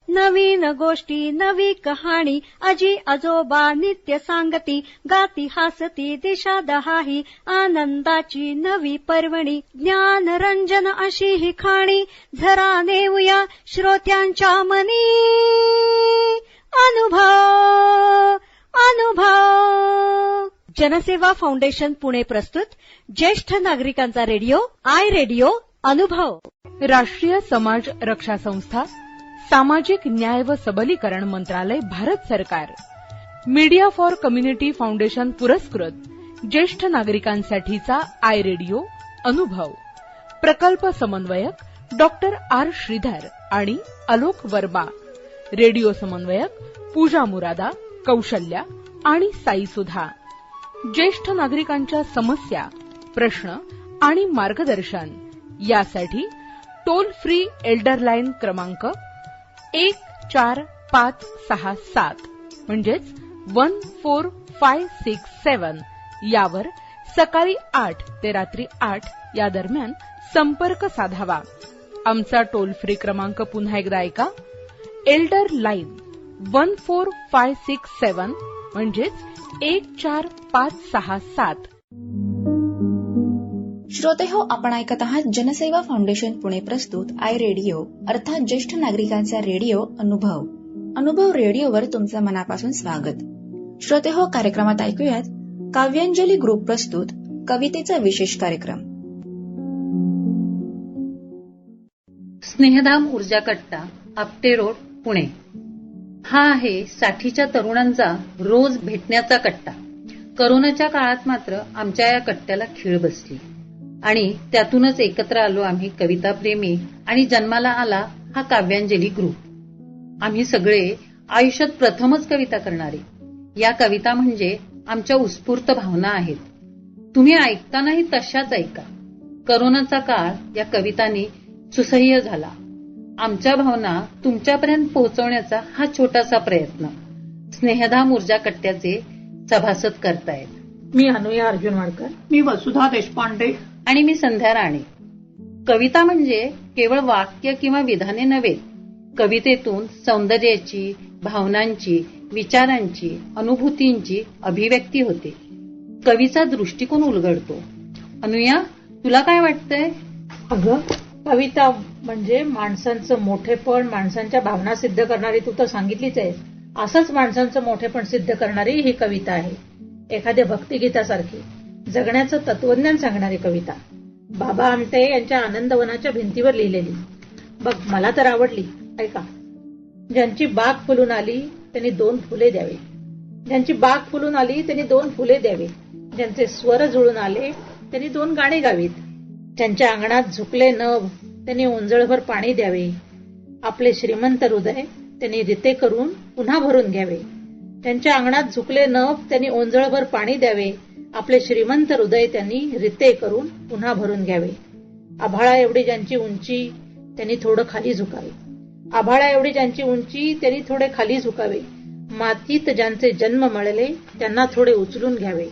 नवीन गोष्टी नवी कहाणी आजी आजोबा नित्य सांगती गाती हसती दिशा दहाही आनंदाची नवी पर्वणी ज्ञान रंजन अशी ही खाणी झरा नेऊया श्रोत्यांच्या मनी अनुभव अनुभव. जनसेवा फाउंडेशन पुणे प्रस्तुत ज्येष्ठ नागरिकांचा रेडिओ आय रेडिओ अनुभव. राष्ट्रीय समाज रक्षा संस्था, सामाजिक न्याय व सबलीकरण मंत्रालय, भारत सरकार, मीडिया फॉर कम्युनिटी फाउंडेशन पुरस्कृत ज्येष्ठ नागरिकांसाठीचा आय रेडिओ अनुभव. प्रकल्प समन्वयक डॉक्टर आर श्रीधर आणि अलोक वर्मा. रेडिओ समन्वयक पूजा मुरादा, कौशल्या आणि साई सुधा. ज्येष्ठ नागरिकांच्या समस्या, प्रश्न आणि मार्गदर्शन यासाठी टोल फ्री एल्डर लाईन क्रमांक 14567 म्हणजेच 14567 यावर सकाळी 8 ते रात्री 8 या दरम्यान संपर्क साधावा. आमचा टोल फ्री क्रमांक पुन्हा एकदा ऐका. एल्डर लाईन 14567 म्हणजेच 14567. श्रोते हो, आपण ऐकत आहात जनसेवा फाउंडेशन पुणे प्रस्तुत आय रेडिओ अर्थात ज्येष्ठ नागरिकांचा रेडिओ अनुभव. अनुभव रेडिओवर तुमचं मनापासून स्वागत. श्रोते हो, कार्यक्रमात ऐकूयात काव्यांजली ग्रुप प्रस्तुत कवितेचा विशेष कार्यक्रम. स्नेहधाम ऊर्जा कट्टा, आपटे रोड, पुणे. हा आहे 60च्या तरुणांचा रोज भेटण्याचा कट्टा. करोनाच्या काळात मात्र आमच्या या कट्ट्याला खीळ बसली आणि त्यातूनच एकत्र आलो आम्ही कविता प्रेमी आणि जन्माला आला हा काव्यांजली ग्रुप. आम्ही सगळे आयुष्यात प्रथमच कविता करणारे. या कविता म्हणजे आमच्या उत्स्फूर्त भावना आहेत. तुम्ही ऐकतानाही तशाच ऐका. करोनाचा काळ या कवितांनी सुसह्य झाला. आमच्या भावना तुमच्यापर्यंत पोहोचवण्याचा हा छोटासा प्रयत्न स्नेहधाम ऊर्जा कट्ट्याचे सभासद करतायत. मी अनुया अर्जुन वाडकर. मी वसुधा देशपांडे. आणि मी संध्या राणे. कविता म्हणजे केवळ वाक्य किंवा विधाने नव्हे. कवितेतून सौंदर्याची, भावनांची, विचारांची, अनुभूतींची अभिव्यक्ती होते. कवीचा दृष्टिकोन उलगडतो. अनुया, तुला काय वाटतंय? अगं, कविता म्हणजे माणसांचं मोठेपण, माणसांच्या भावना सिद्ध करणारी, तू तर सांगितलीच आहे. असंच माणसांचं मोठेपण सिद्ध करणारी ही कविता आहे. एखाद्या भक्तिगीतासारखी जगण्याचं तत्वज्ञान सांगणारी कविता. बाबा आमटे यांच्या आनंदवनाच्या भिंतीवर लिहिलेली. बघ, मला तर आवडली. ऐका. ज्यांची बाग फुलून आली त्यांनी 2 फुले द्यावे. ज्यांची बाग फुलून आली त्यांनी 2 फुले द्यावे. ज्यांचे स्वर जुळून आले त्यांनी 2 गाणी गावीत. ज्यांच्या अंगणात झुकले नभ त्यांनी ओंजळभर पाणी द्यावे. आपले श्रीमंत हृदय त्यांनी रिते करून पुन्हा भरून घ्यावे. त्यांच्या अंगणात झुकले नभ त्यांनी ओंजळभर पाणी द्यावे. आपले श्रीमंत हृदय त्यांनी रिते करून पुन्हा भरून घ्यावे. आभाळा एवढी ज्यांची उंची त्यांनी थोडं खाली झुकावे. आभाळा एवढी ज्यांची उंची त्यांनी थोडे खाली झुकावे. मातीत ज्यांचे जन्म मळले त्यांना थोडे उचलून घ्यावे.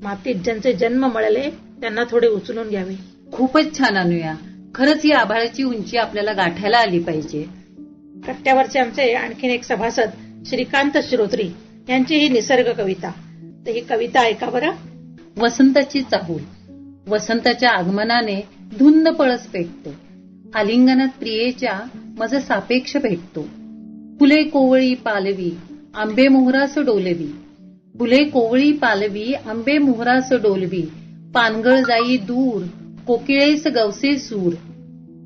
मातीत ज्यांचे जन्म मळले त्यांना थोडे उचलून घ्यावे. खूपच छान अनुया. खरंच ही आभाळाची उंची आपल्याला गाठायला आली पाहिजे. कट्ट्यावरचे आमचे आणखीन एक सभासद श्रीकांत श्रोत्री यांची ही निसर्ग कविता. तर ही कविता ऐका बरं. वसंताची चाहूल. वसंताच्या आगमनाने धुंद पळस पेटतो. आलिंगनात प्रियेच्या मज सापेक्ष भेटतो. फुले कोवळी पालवी आंबे मोहरास डोलवी. फुले कोवळी पालवी आंबे मोहरास डोलवी. पानगळ जाई दूर कोकिळेस गवसे सूर.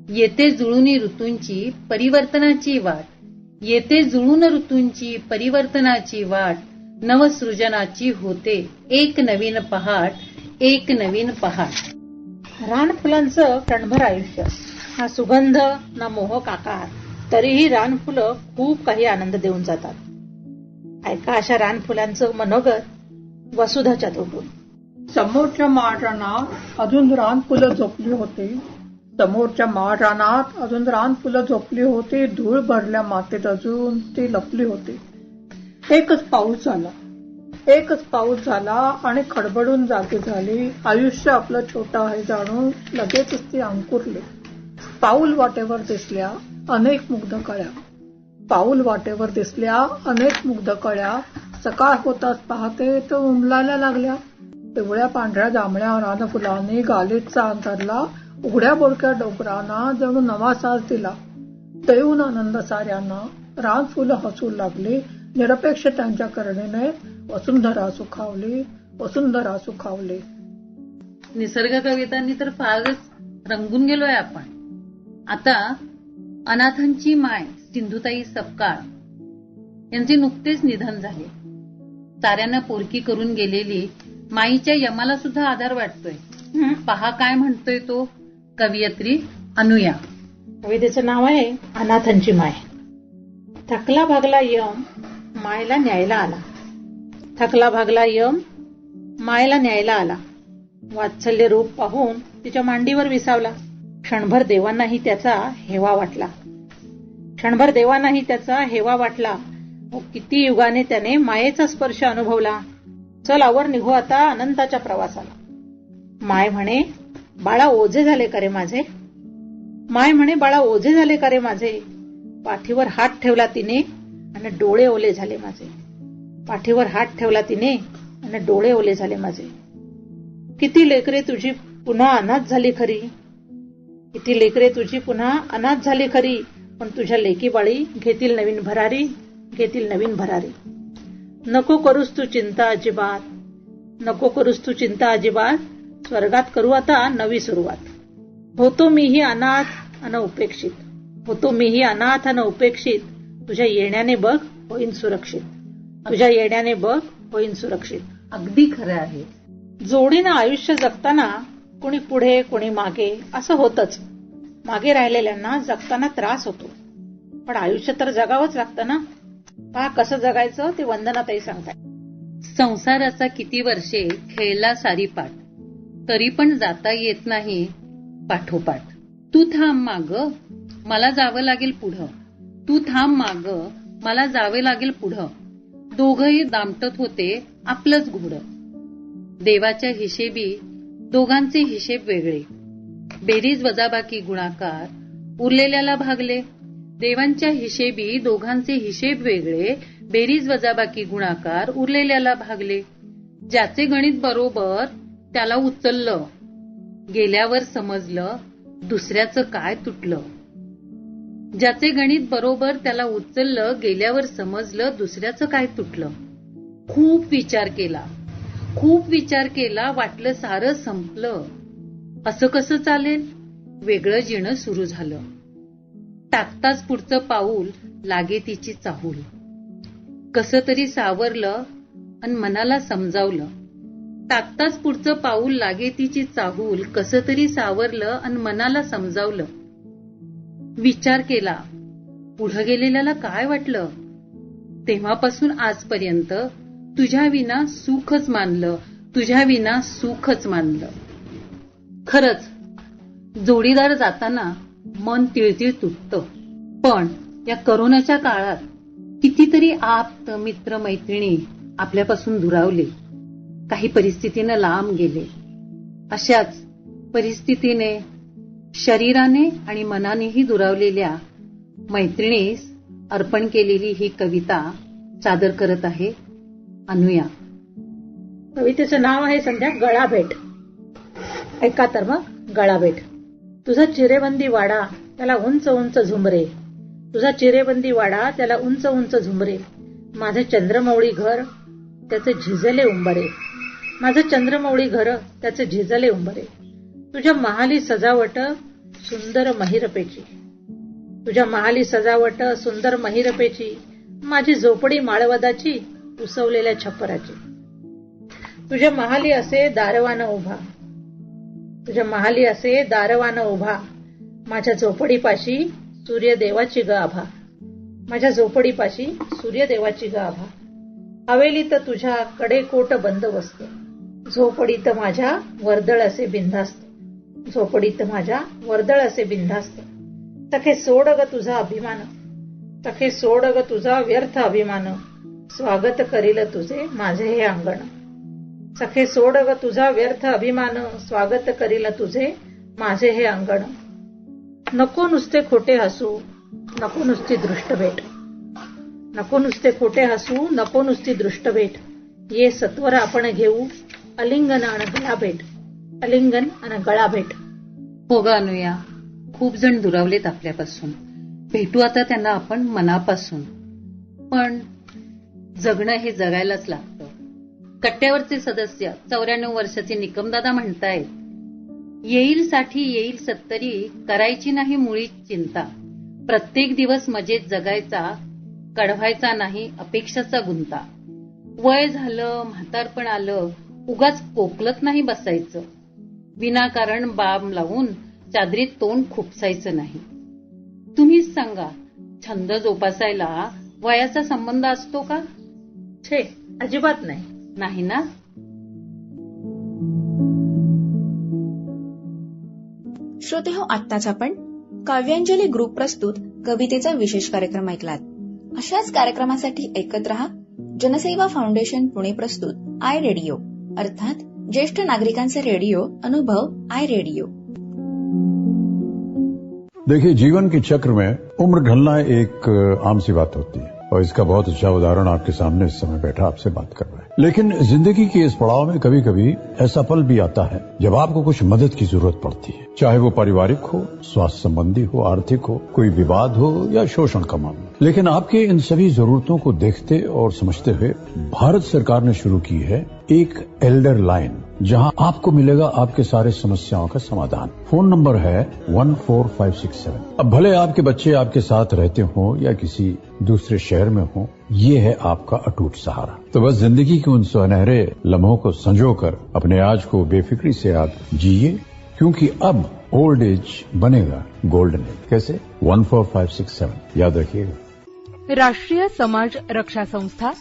येते जुळूनी ऋतूंची परिवर्तनाची वाट. येते जुळून ऋतूंची परिवर्तनाची वाट. नवसृजनाची होते एक नवीन पहाट. एक नवीन पहाट. रानफुलांचं क्षणभर आयुष्य, हा सुगंध ना मोहक आकार, तरीही रानफुलं खूप काही आनंद देऊन जातात. ऐका अशा रानफुलांचं मनोगत वसुधाच्या तोडून. समोरच्या महारानात अजून रानफुलं झोपली होती. समोरच्या महारानात अजून रानफुलं झोपली होती. धूळ भरल्या मातीत अजून ती लपली होती. एकच पाऊस झाला आणि खडबडून जागी झाली. आयुष्य आपलं छोटं आहे जाणून लगेचच ती अंकुरली. पाऊल वाटेवर दिसल्या अनेक मुग्ध कळ्या. पाऊल वाटेवर दिसल्या अनेक मुग्ध कळ्या, सकाळ होताच पाहते तर उमलायला लागल्या. पिवळ्या पांढऱ्या जांभळ्या रानफुलांनी गालिचा अंतरला, उघड्या बोडक्या डोंगरांना जणू नवा साज दिला. देऊन आनंद साऱ्यांना, रानफुलं हसू लागली. निरपेक्ष त्यांच्या करणीने वसुंधरा सुखावली, वसुंधरा सुखावली. निसर्ग कवितांनी तर फारच रंगून गेलोय आपण. आता अनाथांची माय सिंधुताई सपकाळ यांचे नुकतेच निधन झाले. साऱ्यांना पोरकी करून गेलेली माईच्या यमाला सुद्धा आधार वाटतोय. पहा काय म्हणतोय तो कवयित्री अनुया. कवितेचं नाव आहे अनाथांची माय. थकला भागला यम मायला न्यायला आला. थकला भागला यम मायला न्यायला आला. वात्सल्य रूप पाहून तिच्या मांडीवर विसावला. क्षणभर देवांनाही त्याचा हेवा वाटला. क्षणभर देवांनाही त्याचा हेवा वाटला. किती युगाने त्याने मायेचा स्पर्श अनुभवला. चल आवर निघू आता अनंताच्या प्रवासाला. माय म्हणे बाळा ओझे झाले का रे माझे. माय म्हणे बाळा ओझे झाले का रे माझे. पाठीवर हात ठेवला तिने आणि डोळे ओले झाले माझे. पाठीवर हात ठेवला तिने आणि डोळे ओले झाले माझे. किती लेकरे तुझी पुन्हा अनाथ झाली खरी. किती लेकरे तुझी पुन्हा अनाथ झाली खरी. पण तुझ्या लेकी बाळी घेतील नवीन भरारी, घेतील नवीन भरारी. नको करूस तू चिंता अजिबात, नको करूस तू चिंता अजिबात. स्वर्गात करू आता नवी सुरुवात. होतो मीही अनाथ अन उपेक्षित, होतो मीही अनाथ अन उपेक्षित. तुझ्या येण्याने बघ होईन सुरक्षित, तुझ्या येण्याने बघ होईन सुरक्षित. अगदी खरं आहे. जोडीनं आयुष्य जगताना कोणी पुढे कोणी मागे असं होतच. मागे राहिलेल्यांना जगताना त्रास होतो. पण आयुष्य तर जगावंच लागतं ना. पहा कसं जगायचं ते वंदनाताई सांगताय. संसाराचा किती वर्षे खेळला सारी पाठ, तरी पण जाता येत नाही पाठोपाठ. तू थांब माग मला जावं लागेल पुढं, तू थांब माग मला जावे लागेल पुढं. दोघंही दामटत होते आपलंच घोडं. देवाच्या हिशेबी दोघांचे हिशेब वेगळे. बेरीज वजाबाकी गुणाकार उरलेल्याला भागले. देवांच्या हिशेबी दोघांचे हिशेब वेगळे. बेरीज वजाबाकी गुणाकार उरलेल्याला भागले. ज्याचे गणित बरोबर त्याला उचललं, गेल्यावर समजलं दुसऱ्याचं काय तुटलं. ज्याचे गणित बरोबर त्याला उचललं, गेल्यावर समजलं दुसऱ्याचं काय तुटलं. खूप विचार केला, खूप विचार केला, वाटलं सारं संपलं. असं कसं चालेल, वेगळं जिणं सुरू झालं. टाकताच पुढचं पाऊल लागे तिची चाहूल. कसं तरी सावरलं अन मनाला समजावलं. टाकताच पुढचं पाऊल लागे तिची चाहूल. कसं तरी सावरलं अन मनाला समजावलं. विचार केला, पुढं गेलेल्याला काय वाटलं. तेव्हापासून आजपर्यंत तुझ्या विना सुखच मानलं, तुझ्या विना सुखच मानलं. खरंच जोडीदार जाताना मन तिळतिळ तुटतं. पण या करोनाच्या काळात कितीतरी आप्त मित्र मैत्रिणी आपल्यापासून दुरावले, काही परिस्थितीनं लांब गेले. अशाच परिस्थितीने शरीराने आणि मनानेही दुरावलेल्या मैत्रिणीस अर्पण केलेली ही कविता सादर करत आहे अनुया. कवितेचं नाव आहे संध्या गळाभेट. ऐका तर मग गळाभेट. तुझा चिरेबंदी वाडा त्याला उंच उंच झुंबरे. तुझा चिरेबंदी वाडा त्याला उंच उंच झुंबरे. माझे चंद्रमौळी घर त्याचे झिजले उंबरे. माझं चंद्रमौळी घर त्याचे झिजले उंबरे. तुझ्या महाली सजावट सुंदर महिरपेची. तुझ्या महाली सजावट सुंदर महिरपेची. माझी झोपडी माळवदाची उसवलेल्या छप्पराची. तुझ्या महाली असे दारवान उभा. तुझ्या महाली असे दारवान उभा. माझ्या झोपडीपाशी सूर्यदेवाची ग आभा. माझ्या झोपडीपाशी सूर्यदेवाची ग आभा. हवेलीत तुझ्या कडेकोट बंदोबस्त. झोपडीत माझ्या वर्दळ असे बिनधास्त. झोपडीत माझ्या वर्दळ असे बिनधास्त. सखे सोड ग तुझा अभिमान. सखे सोड ग तुझा व्यर्थ अभिमान. स्वागत करील तुझे माझे हे अंगण. सखे सोड ग तुझा व्यर्थ अभिमान. स्वागत करील तुझे माझे हे अंगण. नको नुसते खोटे हसू, नको नुसती दृष्ट भेट. नको नुसते खोटे हसू, नको नुसती दृष्ट भेट. ये सत्वर आपण घेऊ, अलिंगन आणि गळा भेट. अलिंगन आणि गळा भेट. हो ग अनुया, खूप जण दुरावलेत आपल्यापासून. भेटू आता त्यांना आपण मनापासून. पण जगणं हे जगायलाच लागतं. कट्ट्यावरचे सदस्य 94 वर्षाचे निकमदादा म्हणतायत, येईल साठी येईल 70, करायची नाही मुळीच चिंता. प्रत्येक दिवस मजेत जगायचा, कढवायचा नाही अपेक्षाचा गुंता. वय झालं, म्हातारपण आलं, उगाच कोकलत नाही बसायचं. विनाकारण बाम लावून चादरीत तोंड खुपसायचं नाही. तुम्हीच सांगा, छंद जोपासायला वयाचा संबंध असतो का? छे, अजिबात नाही. नाही ना. श्रोतेहो, आत्ताच आपण काव्यांजली ग्रुप प्रस्तुत कवितेचा विशेष कार्यक्रम ऐकलात. अशाच कार्यक्रमासाठी ऐकत रहा जनसेवा फाउंडेशन पुणे प्रस्तुत आय रेडिओ, अर्थात ज्येष्ठ नागरिकांचे रेडिओ अनुभव आय रेडिओ. देखिए, जीवन के चक्र में उम्र ढलना एक आम सी बात होती है और इसका बहुत अच्छा उदाहरण आपके सामने इस समय बैठा आपसे बात कर रहा है. लेकिन जिंदगी के इस पड़ाव में कभी कभी ऐसा पल भी आता है जब आपको कुछ मदद की जरूरत पड़ती है, चाहे वो पारिवारिक हो, स्वास्थ्य संबंधी हो, आर्थिक हो, कोई विवाद हो या शोषण का मामला. लेकिन आपके इन सभी जरूरतों को देखते और समझते हुए भारत सरकार ने शुरू की है एक एल्डर लाइन, जहां आपको मिलेगा आपके सारे समस्याओं का समाधान. फोन नंबर है 14567. अब भले आपके बच्चे आपके साथ रहते हो या किसी दूसरे शहर में हो, ये है आपका अटूट सहारा. तो बस जिंदगी के उन सुनहरे लम्हों को संजोकर अपने आज को बेफिक्री से आप जिए, क्योंकि अब ओल्ड एज बनेगा गोल्डन एज. कैसे? 14567 याद रखिएगा. राष्ट्रीय समाज रक्षा संस्था,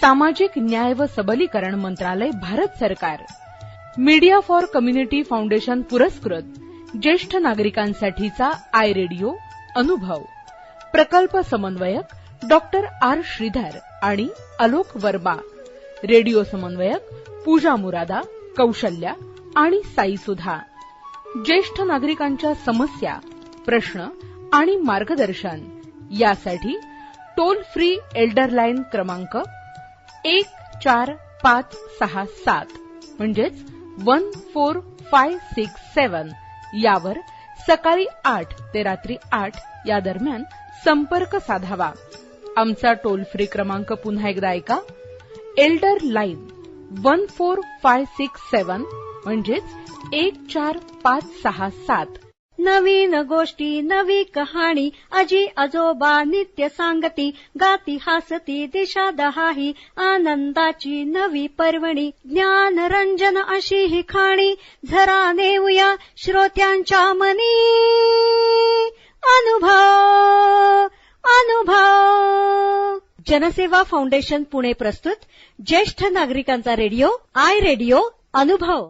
सामाजिक न्याय व सबलीकरण मंत्रालय, भारत सरकार, मीडिया फॉर कम्युनिटी फाउंडेशन पुरस्कृत ज्येष्ठ नागरिकांसाठीचा आय रेडिओ अनुभव, प्रकल्प समन्वयक डॉक्टर आर श्रीधर आणि आलोक वर्मा, रेडिओ समन्वयक पूजा मुरादा, कौशल्या आणि साई सुधा. ज्येष्ठ नागरिकांच्या समस्या, प्रश्न आणि मार्गदर्शन यासाठी टोल फ्री एल्डर लाईन क्रमांक 14567 म्हणजेच 14567 यावर सकाळी 8 ते रात्री 8 या दरम्यान संपर्क साधावा. आमचा टोल फ्री क्रमांक पुन्हा एकदा ऐका. एल्डर लाईन 14567 म्हणजेच 14567. नवीन गोष्टी, नवी कहाणी, आजी आजोबा नित्य सांगती, गाती हसती दिशा दहाही, आनंदाची नवी पर्वणी, ज्ञान रंजन अशी ही खाणी, झरा नेऊया श्रोत्यांच्या मनी. अनुभव अनुभव. जनसेवा फाउंडेशन पुणे प्रस्तुत ज्येष्ठ नागरिकांचा रेडिओ आय रेडिओ अनुभव.